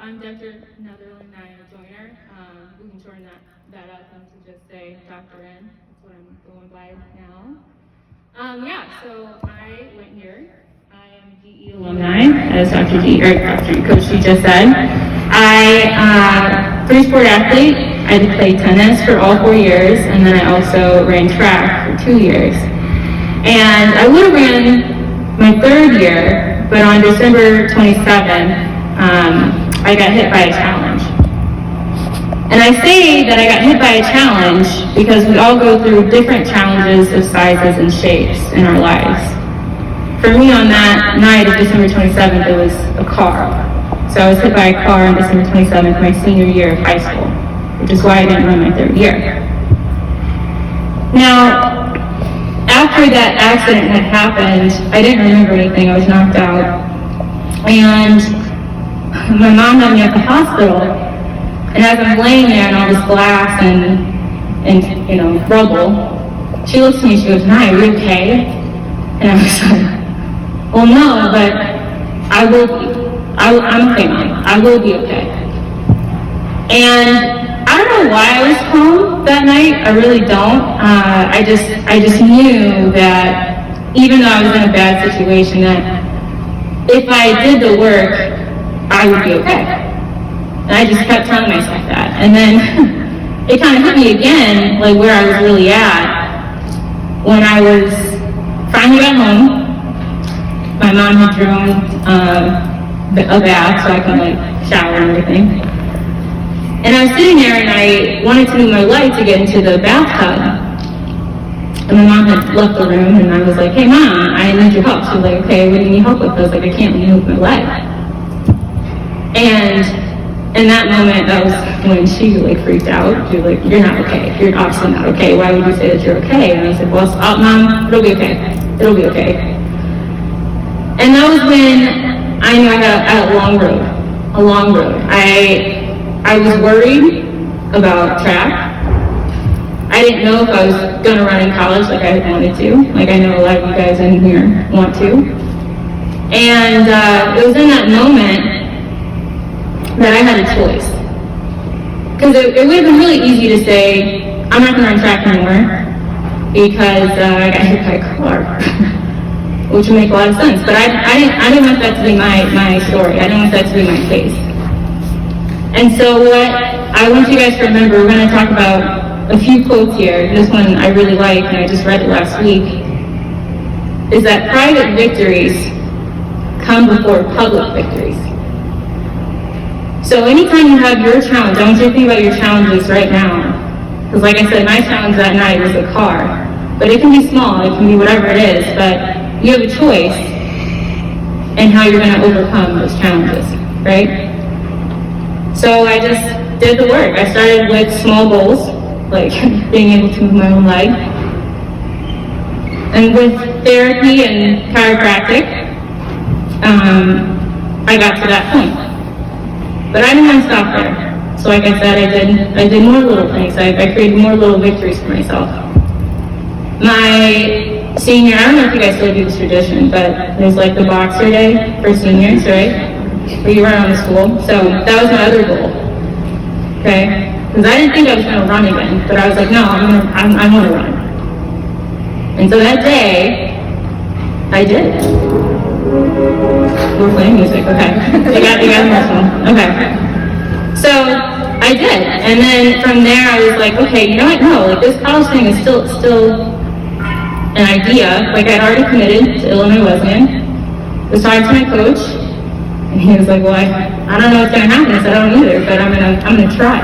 I'm Dr. Netherland, and I am a joiner. We can shorten that up and to just say Dr. N. That's what I'm going by now. So I went here. I am a GE alumni, as Dr. Coach G just said. I, three-sport athlete. I played tennis for all 4 years, and then I also ran track for 2 years. And I would have ran my third year, but on December 27th, I got hit by a challenge. And I say that I got hit by a challenge because we all go through different challenges of sizes and shapes in our lives. For me on that night of December 27th, it was a car. So I was hit by a car on December 27th, my senior year of high school, which is why I didn't run my third year. Now, after that accident had happened, I didn't remember anything. I was knocked out. And my mom had me at the hospital, and as I'm laying there in all this glass and rubble, she looks at me, she goes, "Nye, are you okay?" And I was like, "Well, no, but I will be. I'm okay, Mom. I will be okay." And I don't know why I was calm that night. I really don't. I just knew that even though I was in a bad situation, that if I did the work, I would be okay. And I just kept telling myself that. And then it kind of hit me again, like where I was really at, when I was finally got home. My mom had drawn a bath so I could like shower and everything. And I was sitting there and I wanted to move my leg to get into the bathtub. And my mom had left the room and I was like, "Hey Mom, I need your help." She was like, "Okay, what do you need help with?" I was like, "I can't move my leg." And in that moment, that was when she like freaked out. She was like, "You're not okay. You're obviously not okay. Why would you say that you're okay?" And I said, "Well, Mom, it'll be okay. It'll be okay." And that was when I knew I had a long road. I was worried about track. I didn't know if I was going to run in college like I wanted to. Like I know a lot of you guys in here want to. And it was in that moment that I had a choice. Because it would have been really easy to say, I'm not going to run track anymore because I got hit by a car, which would make a lot of sense. But I didn't want that to be my story. I didn't want that to be my case. And so what I want you guys to remember, we're going to talk about a few quotes here. This one I really like, and I just read it last week, is that private victories come before public victories. So anytime you have your challenge, I want you to think about your challenges right now. Because like I said, my challenge that night was a car. But it can be small, it can be whatever it is, but you have a choice in how you're going to overcome those challenges, right? So I just did the work. I started with small goals, like being able to move my own leg. And with therapy and chiropractic, I got to that point. But I didn't want to stop there. So like I said, I did more little things. I created more little victories for myself. My senior, I don't know if you guys still do this tradition, but there's like the boxer day for seniors, right? Where you run around the school. So that was my other goal. Okay? Because I didn't think I was going to run again, but I was like, no, I want to run. And so that day, I did. We're playing music, okay. They got emotional. Okay. So I did. And then from there I was like, okay, you know what? No, like this college thing is still an idea. Like I'd already committed to Illinois Wesleyan. I was talking to my coach, and he was like, well, I don't know what's gonna happen. I said, I don't either, but I'm gonna try.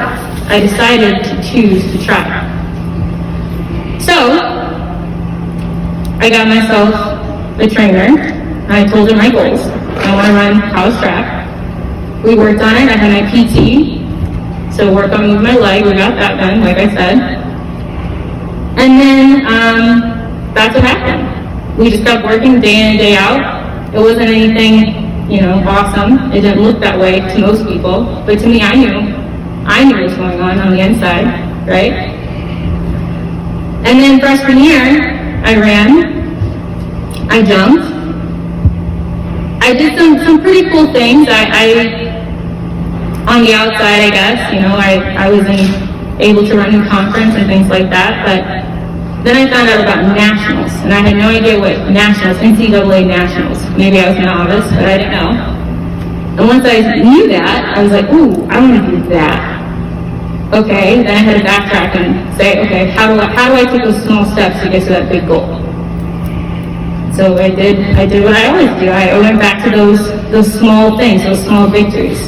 I decided to choose to try. So I got myself a trainer. I told her my goals. I want to run college track. We worked on it. I had my PT, so worked on moving my leg. We got that done, like I said. And then that's what happened. We just kept working day in and day out. It wasn't anything, awesome. It didn't look that way to most people, but to me, I knew what was going on the inside, right? And then freshman year, I ran. I jumped. I did some pretty cool things. I on the outside, I guess, you know, I wasn't able to run a conference and things like that, but then I found out about nationals, and I had no idea what nationals, NCAA nationals. Maybe I was novice, but I didn't know. And once I knew that, I was like, ooh, I want to do that. Okay, then I had to backtrack and say, okay, how do I take those small steps to get to that big goal? So I did what I always do. I went back to those small things, those small victories.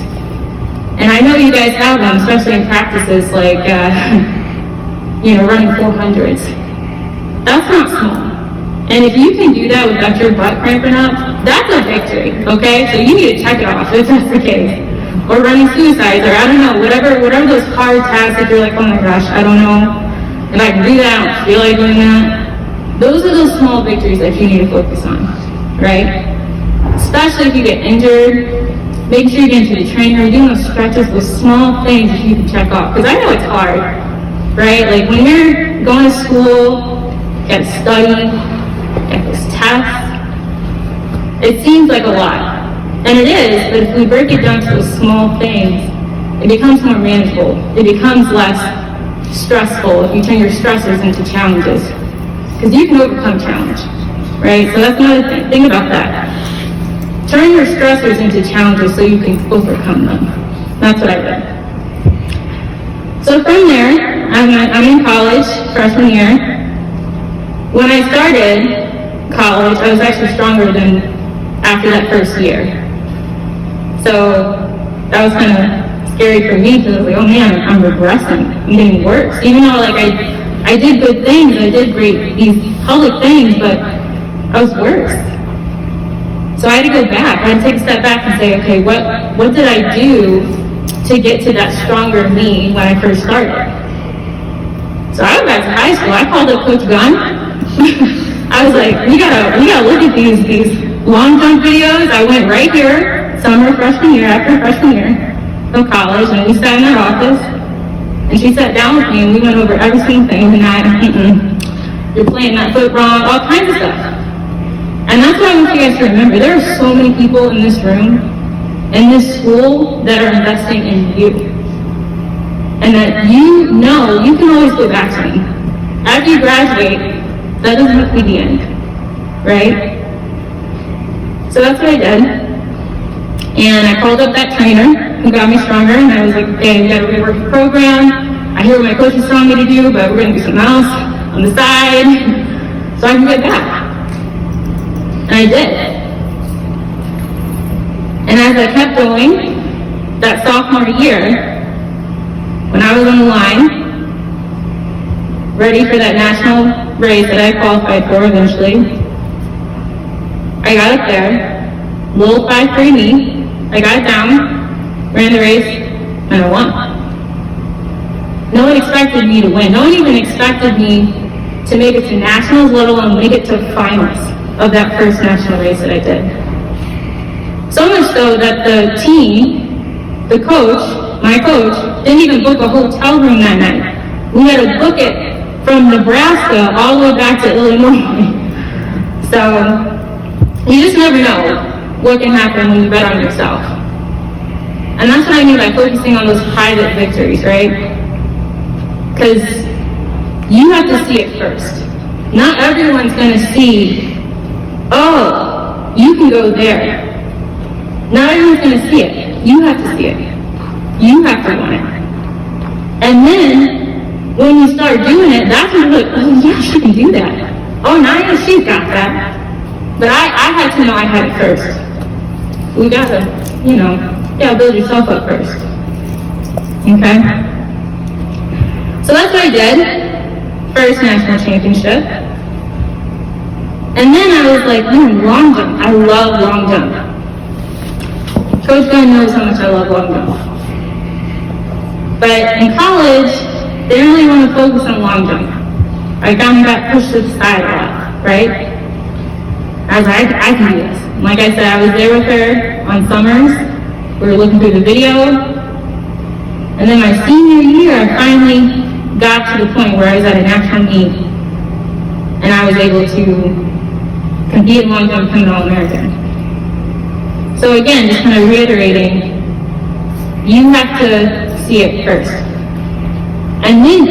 And I know you guys have them, especially in practices like, you know, running 400s. That's not small. And if you can do that without your butt cramping up, that's a victory, okay? So you need to check it off if that's the case. Or running suicides, or I don't know, whatever those hard tasks that you're like, oh my gosh, I don't know if I can do that, I don't feel like doing that. Those are those small victories that you need to focus on, right? Especially if you get injured, make sure you get into the trainer, doing those stretches, those small things that you can check off. Because I know it's hard, right? Like when you're going to school, you gotta study, you got those tests, it seems like a lot. And it is, but if we break it down to those small things, it becomes more manageable. It becomes less stressful if you turn your stressors into challenges. Because you can overcome challenge, right? So that's another thing. Think about that. Turn your stressors into challenges so you can overcome them. That's what I did. So from there, I'm in college, freshman year. When I started college, I was actually stronger than after that first year. So that was kind of scary for me because I was like, oh man, I'm regressing. I'm getting worse. Even though like I did good things, I did great, these public things, but I was worse. So I had to go back. I had to take a step back and say, okay, what did I do to get to that stronger me when I first started? So I went back to high school. I called up Coach Gunn. I was like, we gotta look at these long jump videos. I went right here, summer freshman year, after freshman year of college, and we sat in her office, and she sat down with me, and we went over every single thing, and you're playing that foot wrong, all kinds of stuff. And that's what I want you guys to remember. There are so many people in this room, in this school, that are investing in you. And that you know you can always go back to me. After you graduate, that doesn't have to be the end, right? So that's what I did. And I called up that trainer who got me stronger, and I was like, okay, we gotta rework the program. I hear what my coach is telling me to do, but we're gonna do something else on the side so I can get back. And I did. And as I kept going, that sophomore year, when I was on the line, ready for that national race that I qualified for eventually, I got up there, little 5'3" me, I got it down, ran the race, and I won. No one expected me to win. No one even expected me to make it to nationals, let alone make it to finals of that first national race that I did. So much so that the team, the coach, my coach, didn't even book a hotel room that night. We had to book it from Nebraska all the way back to Illinois. So you just never know what can happen when you bet on yourself. And that's what I mean by focusing on those private victories, right? Because you have to see it first. Not everyone's going to see, oh, you can go there. Not everyone's going to see it. You have to see it. You have to want it. And then, when you start doing it, that's when you're like, oh yeah, she can do that. Oh, Naya, she's got that. But I had to know I had it first. We gotta, you gotta build yourself up first. Okay? So that's what I did. First national championship. And then I was like, long jump. I love long jump. Coach Gunn knows how much I love long jump. But in college, they didn't really want to focus on long jump. I got pushed to the side a lot, right? I was like, I can do this. Like I said, I was there with her on summers. We were looking through the video. And then my senior year, I finally got to the point where I was at a national meet. And I was able to compete in long jump, become an All-American. So again, just kind of reiterating, You have to see it first. And then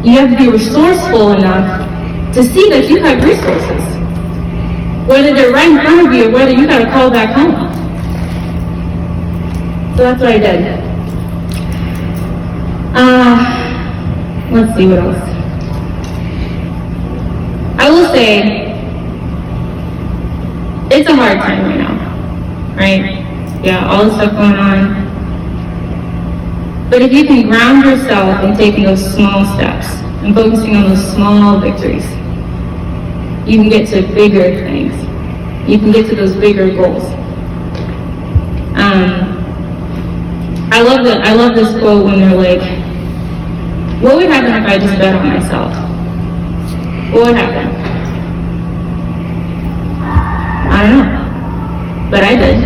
you have to be resourceful enough to see that you have resources. Whether they're right in front of you or whether you gotta call back home. So that's what I did. Let's see what else. I will say, it's a hard time right now, right? Yeah, all the stuff going on. But if you can ground yourself in taking those small steps and focusing on those small victories, you can get to bigger things. You can get to those bigger goals. I love this quote when they're like, what would happen if I just bet on myself? What would happen? I don't know. But I did.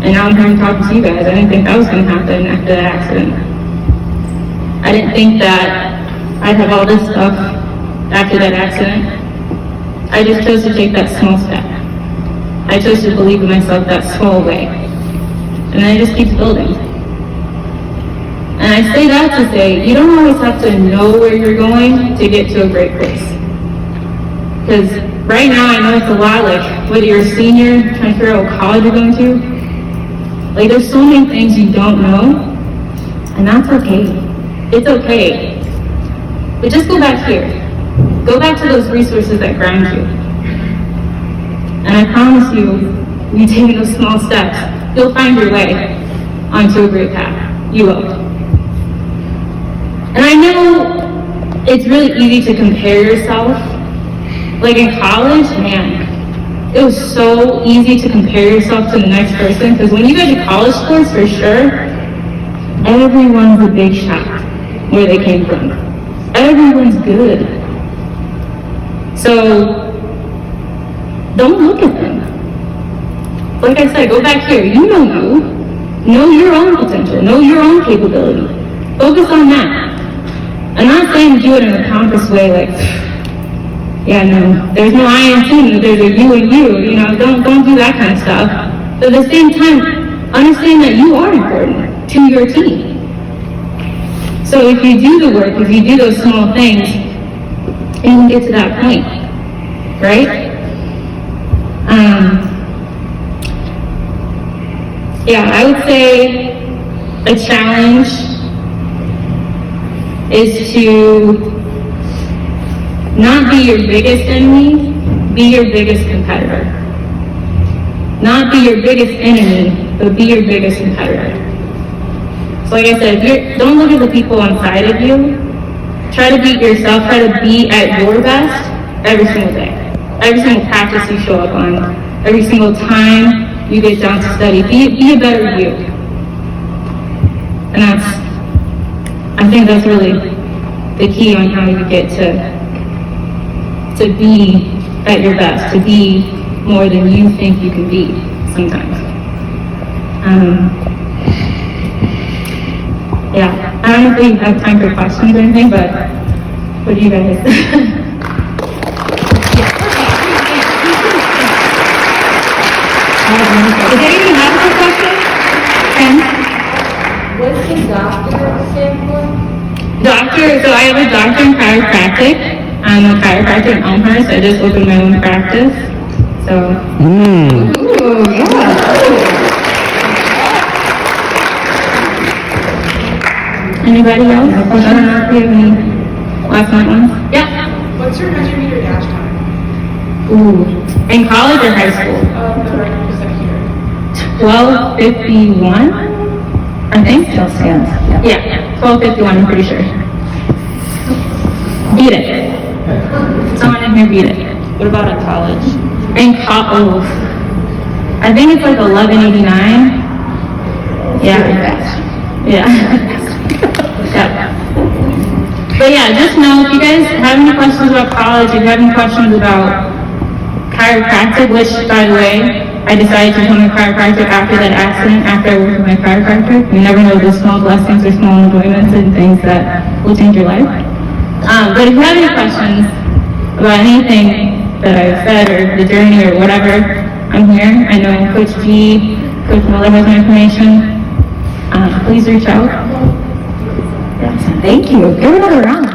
And now I'm here talking to you guys. I didn't think that was going to happen after that accident. I didn't think that I'd have all this stuff after that accident. I just chose to take that small step. I chose to believe in myself that small way. And then it just keeps building. And I say that to say, you don't always have to know where you're going to get to a great place. Because right now I know it's a lot, like whether you're a senior, trying to figure out what college you're going to, like there's so many things you don't know, and that's okay. It's okay. But just go back here. Go back to those resources that ground you. And I promise you, you taking those small steps, you'll find your way onto a great path. You will. And I know it's really easy to compare yourself. Like in college, man, it was so easy to compare yourself to the next person, because when you go to college sports, for sure, everyone's a big shot where they came from. Everyone's good. So, don't look at them. Like I said, go back here. You know you. Know your own potential. Know your own capability. Focus on that. I'm not saying do it in a pompous way, like, yeah, no, there's no I and team, there's a you and you know, don't do that kind of stuff. But at the same time, understand that you are important to your team. So if you do the work, if you do those small things, you can get to that point, right? Yeah, I would say a challenge is to not be your biggest enemy, be your biggest competitor. Not be your biggest enemy, but be your biggest competitor. So like I said, don't look at the people inside of you. Try to beat yourself, try to be at your best every single day. Every single practice you show up on, every single time you get down to study, be a better you. And I think that's really the key on how you get to be at your best, to be more than you think you can be sometimes. Yeah, I don't know if we have time for questions or anything, but what do you guys think? Does anyone have a question? What's the doctor stand for? Doctor, so I have a doctor in chiropractic. I'm a chiropractor in Elmhurst. I just opened my own practice. So. Ooh, yeah. Anybody else? I don't know if you have any last minute ones. Yeah. What's your 100-meter dash time? Ooh. In college or high school? The regular secondary. 12:51. I think. Still stands. Yeah. 12:51. I'm pretty sure. Beat it. Someone in here beat it. What about in college? In college, I think it's like 11:89. Yeah. Yeah. Yeah. But yeah, just know if you guys have any questions about college, if you have any questions about chiropractic, which by the way, I decided to become a chiropractor after that accident, after I worked with my chiropractor. You never know the small blessings or small enjoyments and things that will change your life. But if you have any questions about anything that I've said or the journey or whatever, I'm here. I know Coach G, Coach Miller has my information. please reach out. Yes, thank you. Give another round.